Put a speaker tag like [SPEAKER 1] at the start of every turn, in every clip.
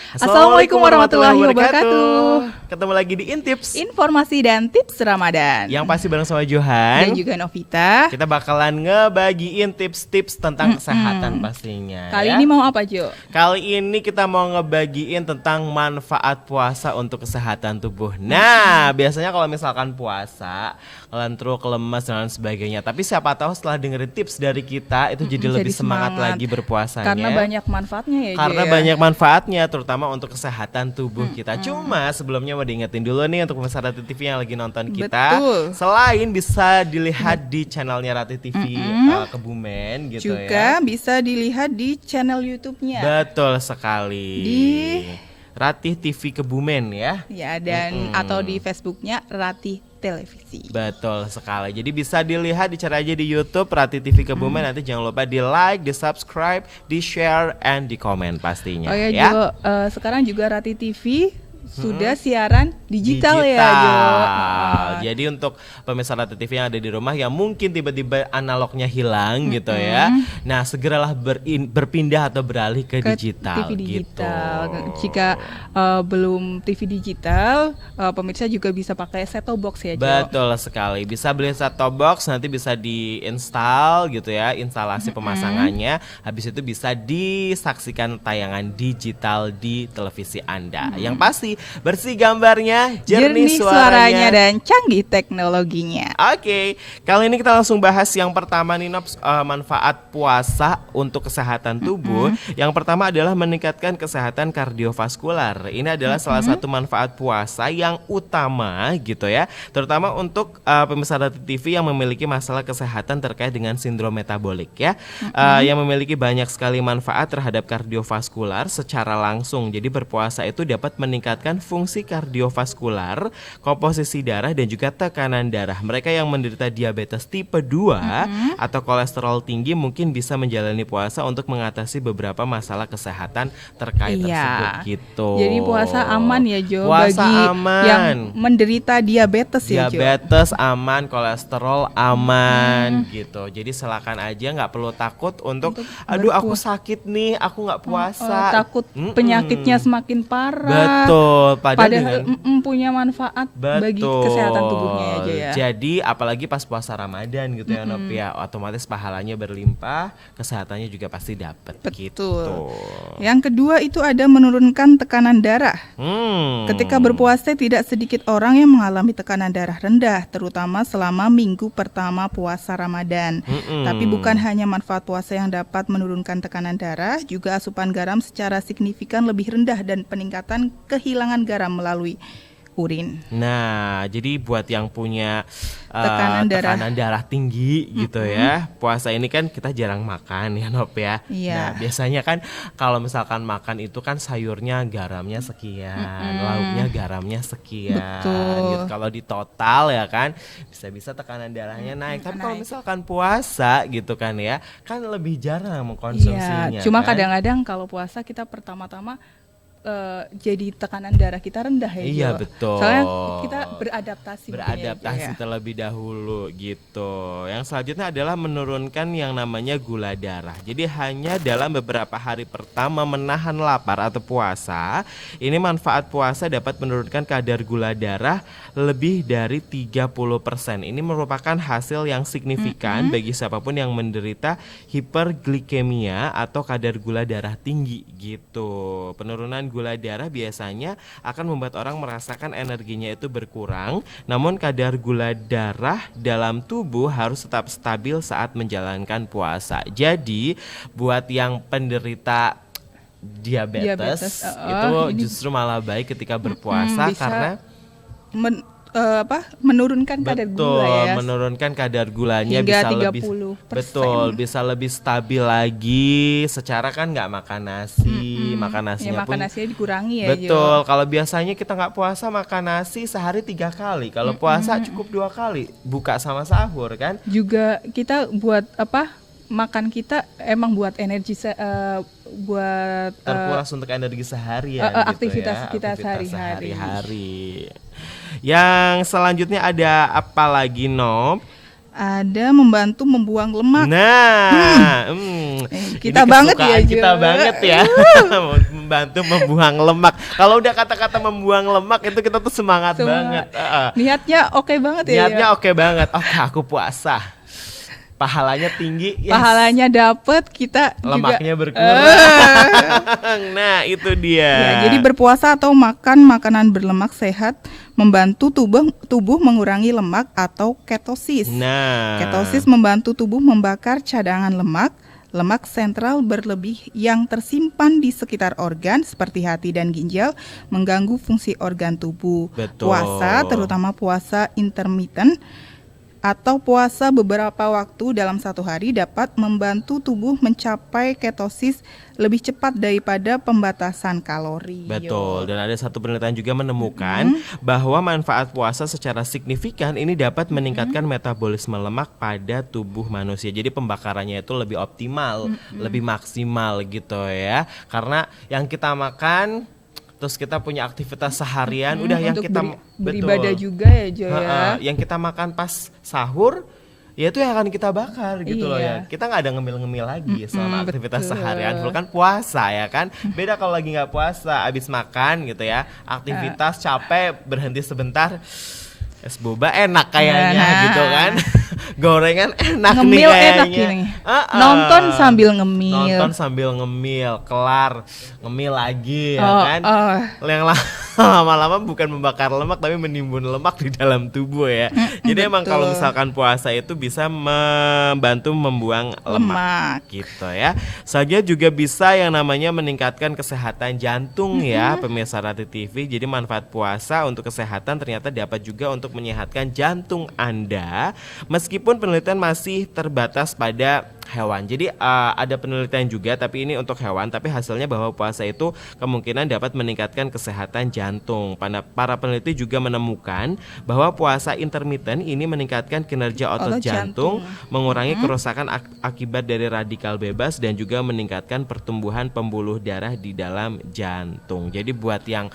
[SPEAKER 1] Assalamualaikum warahmatullahi wabarakatuh.
[SPEAKER 2] Ketemu lagi di Intips,
[SPEAKER 1] Informasi dan tips Ramadan.
[SPEAKER 2] yang pasti bareng sama Johan
[SPEAKER 1] Dan juga Novita.
[SPEAKER 2] Kita bakalan ngebagiin tips-tips tentang kesehatan pastinya.
[SPEAKER 1] Kali
[SPEAKER 2] ya.
[SPEAKER 1] ini mau apa, Jo?
[SPEAKER 2] Kali ini kita mau ngebagiin tentang manfaat puasa untuk kesehatan tubuh. Nah, biasanya kalau misalkan puasa, ngelantruk, lemas dan lain sebagainya. Tapi siapa tahu setelah dengerin tips dari kita itu jadi lebih semangat lagi berpuasanya.
[SPEAKER 1] Karena banyak manfaatnya ya, Jo.
[SPEAKER 2] Karena banyak manfaatnya, terutama untuk kesehatan tubuh kita. Cuma sebelumnya mau diingetin dulu nih untuk pemirsa Rati TV yang lagi nonton kita.
[SPEAKER 1] Betul.
[SPEAKER 2] Selain bisa dilihat di channelnya Rati TV Kebumen gitu
[SPEAKER 1] juga
[SPEAKER 2] ya.
[SPEAKER 1] bisa dilihat di channel YouTube-nya.
[SPEAKER 2] Betul sekali.
[SPEAKER 1] Di
[SPEAKER 2] Ratih TV Kebumen ya.
[SPEAKER 1] ya dan atau di Facebook-nya Ratih Televisi.
[SPEAKER 2] Betul sekali. Jadi bisa dilihat, dicari aja di YouTube Ratih TV Kebumen. Nanti jangan lupa di like, di subscribe, di share, and di komen pastinya.
[SPEAKER 1] Oh ya,
[SPEAKER 2] ya.
[SPEAKER 1] Jo, sekarang juga Ratih TV sudah siaran digital ya, Jo.
[SPEAKER 2] Jadi untuk pemirsa Rati TV yang ada di rumah yang mungkin tiba-tiba analognya hilang gitu ya. Nah, segeralah berpindah atau beralih ke digital.
[SPEAKER 1] TV digital.
[SPEAKER 2] Gitu.
[SPEAKER 1] Jika belum TV digital, pemirsa juga bisa pakai set-top box ya, Jo.
[SPEAKER 2] Betul sekali. Bisa beli set-top box, nanti bisa diinstal gitu ya, instalasi pemasangannya. Habis itu bisa disaksikan tayangan digital di televisi Anda. Yang pasti bersih gambarnya, jernih suaranya
[SPEAKER 1] dan canggih teknologinya.
[SPEAKER 2] Oke, kali ini kita langsung bahas yang pertama nih, Nobs, manfaat puasa untuk kesehatan tubuh. Yang pertama adalah meningkatkan kesehatan kardiovaskular. Ini adalah salah satu manfaat puasa yang utama gitu ya, terutama untuk pemirsa Rati TV yang memiliki masalah kesehatan terkait dengan sindrom metabolik ya, yang memiliki banyak sekali manfaat terhadap kardiovaskular secara langsung. Jadi berpuasa itu dapat meningkatkan fungsi kardiovaskular, komposisi darah dan juga tekanan darah. Mereka yang menderita diabetes tipe 2 atau kolesterol tinggi mungkin bisa menjalani puasa untuk mengatasi beberapa masalah kesehatan terkait tersebut gitu.
[SPEAKER 1] Jadi puasa aman ya, Jo,
[SPEAKER 2] puasa
[SPEAKER 1] bagi
[SPEAKER 2] aman.
[SPEAKER 1] yang menderita diabetes ya, Jo.
[SPEAKER 2] Diabetes aman, kolesterol aman gitu. Jadi silakan aja, nggak perlu takut untuk aduh aku sakit nih, aku nggak puasa.
[SPEAKER 1] Takut penyakitnya semakin parah.
[SPEAKER 2] Betul. Padahal
[SPEAKER 1] punya manfaat bagi kesehatan tubuhnya aja ya.
[SPEAKER 2] Jadi apalagi pas puasa Ramadan gitu ya, Nop ya, otomatis pahalanya berlimpah, kesehatannya juga pasti dapat gitu.
[SPEAKER 1] Yang kedua itu ada menurunkan tekanan darah. Ketika berpuasa tidak sedikit orang yang mengalami tekanan darah rendah, terutama selama minggu pertama puasa Ramadan. Tapi bukan hanya manfaat puasa yang dapat menurunkan tekanan darah, juga asupan garam secara signifikan lebih rendah dan peningkatan kehilangan garam melalui urin.
[SPEAKER 2] Nah, jadi buat yang punya
[SPEAKER 1] tekanan
[SPEAKER 2] darah tinggi gitu ya, puasa ini kan kita jarang makan ya, Nop ya. Nah, biasanya kan kalau misalkan makan itu kan sayurnya garamnya sekian, lauknya garamnya sekian. Gitu. Kalau di total ya kan bisa-bisa tekanan darahnya naik. Tapi kalau misalkan puasa gitu kan ya, kan lebih jarang mengkonsumsinya.
[SPEAKER 1] Cuma
[SPEAKER 2] kan?
[SPEAKER 1] Kadang-kadang kalau puasa kita pertama-tama jadi tekanan darah kita rendah ya.
[SPEAKER 2] Iya,
[SPEAKER 1] Jo.
[SPEAKER 2] betul.
[SPEAKER 1] Soalnya kita beradaptasi ya.
[SPEAKER 2] Terlebih dahulu gitu. Yang selanjutnya adalah menurunkan yang namanya gula darah. Jadi hanya dalam beberapa hari pertama menahan lapar atau puasa, ini manfaat puasa dapat menurunkan kadar gula darah lebih dari 30%. Ini merupakan hasil yang signifikan bagi siapapun yang menderita hiperglikemia atau kadar gula darah tinggi gitu. Penurunan gula darah biasanya akan membuat orang merasakan energinya itu berkurang, namun kadar gula darah dalam tubuh harus tetap stabil saat menjalankan puasa. Jadi buat yang penderita diabetes itu justru malah baik ketika berpuasa karena
[SPEAKER 1] menurunkan kadar gula ya.
[SPEAKER 2] Menurunkan kadar gulanya
[SPEAKER 1] hingga
[SPEAKER 2] bisa
[SPEAKER 1] 30%.
[SPEAKER 2] bisa lebih stabil lagi. Secara kan nggak makan nasi, makan nasinya
[SPEAKER 1] makan nasinya dikurangi ya.
[SPEAKER 2] Betul. Kalau biasanya kita nggak puasa makan nasi sehari 3 kali. Kalau puasa cukup 2 kali, buka sama sahur kan.
[SPEAKER 1] Juga kita buat makan kita emang buat energi buat
[SPEAKER 2] terkuras untuk energi seharian gitu
[SPEAKER 1] aktivitas
[SPEAKER 2] ya,
[SPEAKER 1] kita
[SPEAKER 2] aktivitas
[SPEAKER 1] sehari-hari.
[SPEAKER 2] Yang selanjutnya ada apa lagi, Nob?
[SPEAKER 1] Ada membantu membuang lemak.
[SPEAKER 2] Nah,
[SPEAKER 1] Kita
[SPEAKER 2] ini
[SPEAKER 1] banget
[SPEAKER 2] kesukaan
[SPEAKER 1] ya, Jo.
[SPEAKER 2] kita banget ya. Membantu membuang lemak. Kalau udah kata-kata membuang lemak itu kita tuh semangat banget.
[SPEAKER 1] Niatnya oke banget ya.
[SPEAKER 2] Niatnya oke banget. Oke, aku puasa. Pahalanya tinggi, yes.
[SPEAKER 1] Pahalanya dapet, kita
[SPEAKER 2] Lemaknya
[SPEAKER 1] juga
[SPEAKER 2] berkurang. Nah, itu dia.
[SPEAKER 1] Ya, jadi berpuasa atau makan makanan berlemak sehat membantu tubuh mengurangi lemak atau ketosis.
[SPEAKER 2] Nah,
[SPEAKER 1] Ketosis membantu tubuh membakar cadangan lemak sentral berlebih yang tersimpan di sekitar organ seperti hati dan ginjal, mengganggu fungsi organ tubuh.
[SPEAKER 2] Betul.
[SPEAKER 1] Puasa, terutama puasa intermittent atau puasa beberapa waktu dalam satu hari dapat membantu tubuh mencapai ketosis lebih cepat daripada pembatasan kalori.
[SPEAKER 2] betul. Dan ada satu penelitian juga menemukan bahwa manfaat puasa secara signifikan ini dapat meningkatkan metabolisme lemak pada tubuh manusia. Jadi pembakarannya itu lebih optimal, lebih maksimal gitu ya. Karena yang kita makan, terus kita punya aktivitas seharian, udah yang
[SPEAKER 1] Untuk
[SPEAKER 2] kita
[SPEAKER 1] beribadah juga ya, Jo ya.
[SPEAKER 2] yang kita makan pas sahur, ya itu yang akan kita bakar gitu loh ya.
[SPEAKER 1] Iya.
[SPEAKER 2] Kita nggak ada ngemil-ngemil lagi selama aktivitas
[SPEAKER 1] betul.
[SPEAKER 2] seharian full, kan puasa ya kan. Beda kalau lagi nggak puasa, abis makan gitu ya, aktivitas capek berhenti sebentar, es boba enak kayaknya
[SPEAKER 1] Nah.
[SPEAKER 2] gitu kan. Gorengan enak nih
[SPEAKER 1] Ngemil
[SPEAKER 2] kayaknya.
[SPEAKER 1] enak ini. Nonton sambil ngemil.
[SPEAKER 2] Nonton sambil ngemil, kelar ngemil lagi ya
[SPEAKER 1] Oh,
[SPEAKER 2] kan. Yang lama-lama bukan membakar lemak tapi menimbun lemak di dalam tubuh ya. Jadi emang
[SPEAKER 1] betul.
[SPEAKER 2] kalau misalkan puasa itu bisa membantu membuang lemak gitu ya. Saja juga bisa yang namanya meningkatkan kesehatan jantung ya, pemirsa Rati TV. Jadi manfaat puasa untuk kesehatan ternyata dapat juga untuk menyehatkan jantung Anda. Meskipun penelitian masih terbatas pada hewan. Jadi ada penelitian juga tapi ini untuk hewan, tapi hasilnya bahwa puasa itu kemungkinan dapat meningkatkan kesehatan jantung. Para peneliti juga menemukan bahwa puasa intermittent ini meningkatkan kinerja otot jantung, mengurangi kerusakan akibat dari radikal bebas dan juga meningkatkan pertumbuhan pembuluh darah di dalam jantung. Jadi buat yang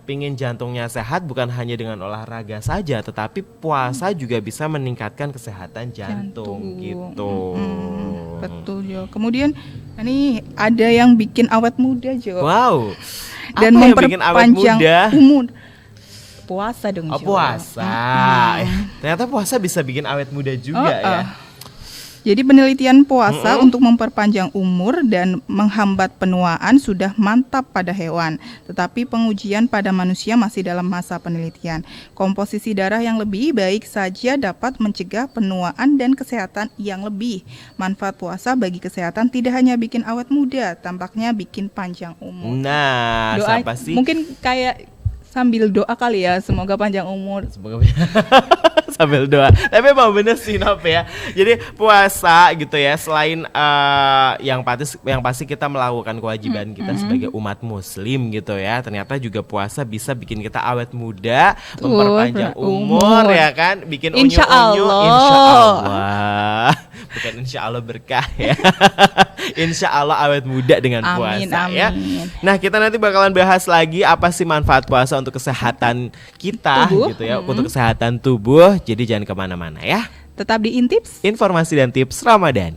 [SPEAKER 2] pingin jantungnya sehat bukan hanya dengan olahraga saja, tetapi puasa juga bisa meningkatkan kesehatan jantung gitu.
[SPEAKER 1] Betul, Jo. Kemudian ini ada yang bikin awet muda, Jo.
[SPEAKER 2] Wow.
[SPEAKER 1] Dan
[SPEAKER 2] Apa yang bikin awet
[SPEAKER 1] memperpanjang
[SPEAKER 2] muda?
[SPEAKER 1] umur. Puasa dong,
[SPEAKER 2] Oh,
[SPEAKER 1] Jo.
[SPEAKER 2] puasa. Ternyata puasa bisa bikin awet muda juga ya.
[SPEAKER 1] Jadi penelitian puasa untuk memperpanjang umur dan menghambat penuaan sudah mantap pada hewan, tetapi pengujian pada manusia masih dalam masa penelitian. Komposisi darah yang lebih baik saja dapat mencegah penuaan dan kesehatan yang lebih. Manfaat puasa bagi kesehatan tidak hanya bikin awet muda, tampaknya bikin panjang umur.
[SPEAKER 2] Nah, siapa sih?
[SPEAKER 1] Mungkin kayak sambil doa kali ya, semoga panjang umur.
[SPEAKER 2] Semoga sambil doa. Tapi emang bener sih Nop ya. Jadi puasa gitu ya, selain yang pasti kita melakukan kewajiban kita sebagai umat muslim gitu ya. Ternyata juga puasa bisa bikin kita awet muda, memperpanjang umur ya kan, bikin unyu-unyu.
[SPEAKER 1] Insya Allah.
[SPEAKER 2] Insya Allah. Bukan insya Allah berkah ya. Insya Allah awet muda dengan puasa ya. Nah, kita nanti bakalan bahas lagi apa sih manfaat puasa untuk kesehatan kita
[SPEAKER 1] tubuh.
[SPEAKER 2] gitu ya, untuk kesehatan tubuh. Jadi jangan kemana-mana ya.
[SPEAKER 1] Tetap di Intips.
[SPEAKER 2] Informasi dan tips Ramadan.